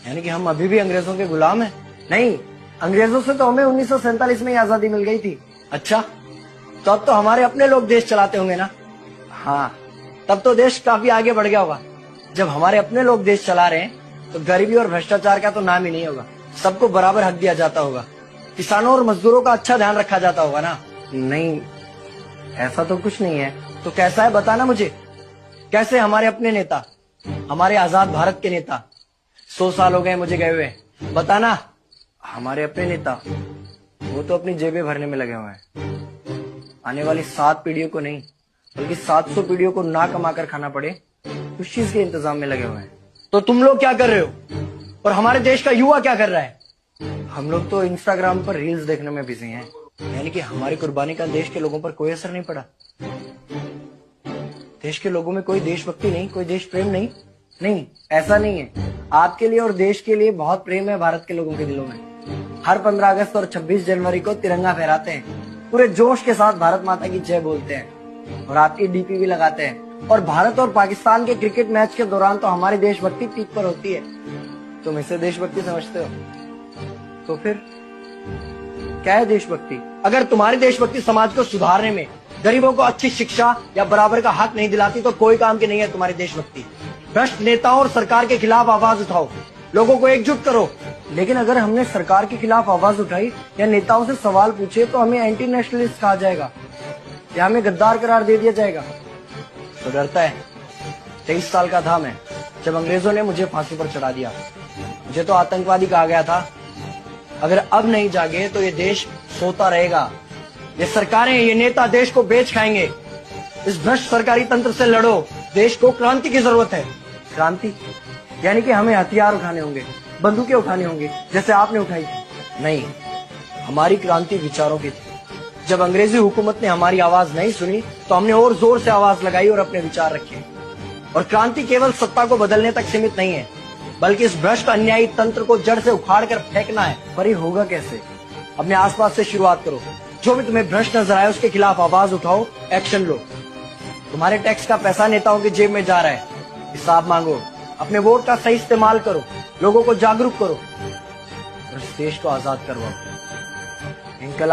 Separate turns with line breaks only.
यानी कि हम अभी भी अंग्रेजों के गुलाम हैं? नहीं, अंग्रेजों से तो हमें 1947 में ही आजादी मिल गई थी। अच्छा, तो अब तो हमारे अपने लोग देश चलाते होंगे ना? हाँ, तब तो देश काफी आगे बढ़ गया होगा। जब हमारे अपने लोग देश चला रहे हैं तो गरीबी और भ्रष्टाचार का तो नाम ही नहीं होगा। सबको बराबर हक दिया जाता होगा, किसानों और मजदूरों का अच्छा ध्यान रखा जाता होगा ना? नहीं, ऐसा तो कुछ नहीं है। तो कैसा है बताना मुझे। कैसे हमारे अपने नेता, हमारे आजाद भारत के नेता, 100 साल हो गए मुझे गए हुए, बताना। हमारे अपने नेता वो तो अपनी जेबें भरने में लगे हुए हैं। आने वाली 7 पीढ़ियों को नहीं बल्कि 700 पीढ़ियों को ना कमा कर खाना पड़े उस चीज के इंतजाम में लगे हुए हैं। तो तुम लोग क्या कर रहे हो और हमारे देश का युवा क्या कर रहा है? हम लोग तो इंस्टाग्राम पर रील्स देखने में बिजी हैं। यानी कि हमारी कुर्बानी का देश के लोगों पर कोई असर नहीं पड़ा। देश के लोगों में कोई देशभक्ति नहीं, कोई देश प्रेम नहीं। नहीं, ऐसा नहीं है। आपके लिए और देश के लिए बहुत प्रेम है भारत के लोगों के दिलों में। हर 15 अगस्त और 26 जनवरी को तिरंगा फहराते हैं, पूरे जोश के साथ भारत माता की जय बोलते हैं और आपकी डीपी भी लगाते हैं। और भारत और पाकिस्तान के क्रिकेट मैच के दौरान तो हमारी देशभक्ति पीक पर होती है। तुम इसे देशभक्ति समझते हो? तो फिर क्या है देशभक्ति? अगर तुम्हारी देशभक्ति समाज को सुधारने में, गरीबों को अच्छी शिक्षा या बराबर का हक नहीं दिलाती तो कोई काम की नहीं है तुम्हारी देशभक्ति। भ्रष्ट नेताओं और सरकार के खिलाफ आवाज उठाओ, लोगों को एकजुट करो। लेकिन अगर हमने सरकार के खिलाफ आवाज उठाई या नेताओं से सवाल पूछे तो हमें एंटी नेशनलिस्ट कहा जाएगा या हमें गद्दार करार दे दिया जाएगा। तो डरता है। 23 साल का था मैं जब अंग्रेजों ने मुझे फांसी पर चढ़ा दिया। मुझे तो आतंकवादी कहा गया था। अगर अब नहीं जागे तो ये देश सोता रहेगा। ये सरकारें, ये नेता देश को बेच खाएंगे। इस भ्रष्ट सरकारी तंत्र से लड़ो। देश को क्रांति की जरूरत है। क्रांति यानी कि हमें हथियार उठाने होंगे, बंदूकें उठानी होंगी जैसे आपने उठाई थी। नहीं, हमारी क्रांति विचारों की थी। जब अंग्रेजी हुकूमत ने हमारी आवाज नहीं सुनी तो हमने और जोर से आवाज लगाई और अपने विचार रखे। और क्रांति केवल सत्ता को बदलने तक सीमित नहीं है, बल्कि इस भ्रष्ट अन्यायी तंत्र को जड़ से उखाड़ कर फेंकना है। पर ये होगा कैसे? अपने आसपास से शुरुआत करो। जो भी तुम्हें भ्रष्ट नजर आए उसके खिलाफ आवाज उठाओ, एक्शन लो। तुम्हारे टैक्स का पैसा नेताओं की जेब में जा रहा है, हिसाब मांगो। अपने वोट का सही इस्तेमाल करो, लोगों को जागरूक करो और इस देश को आजाद करवाओ। इनकलाब